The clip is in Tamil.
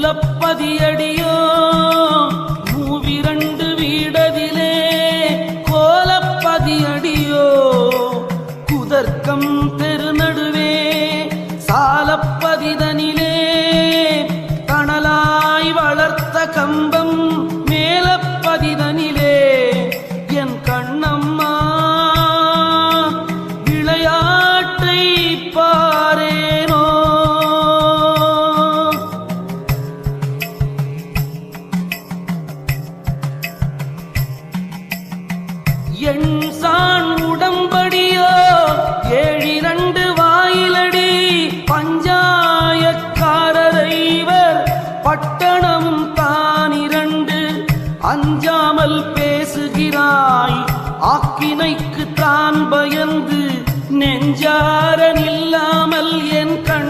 மூலப்பதியடியோ மூவிரண்டு வீடதிலே கோலப்பதியடியோ குதர்க்கம் தெருநடுவே சாலப்பதிதனிலே தணலாய் வளர்த்த கம்பம் மேலப்பதிதனிலே என் கண்ணம்மா விளையாட்டை பாரேனோ. என் சான் உடம்படியோ ஏழிரண்டு வாயிலடி பஞ்சாயக்காரரைவர் பட்டணம் தானிரண்டு அஞ்சாமல் பேசுகிறாய் ஆக்கினைக்கு தான் பயந்து நெஞ்சாரனில்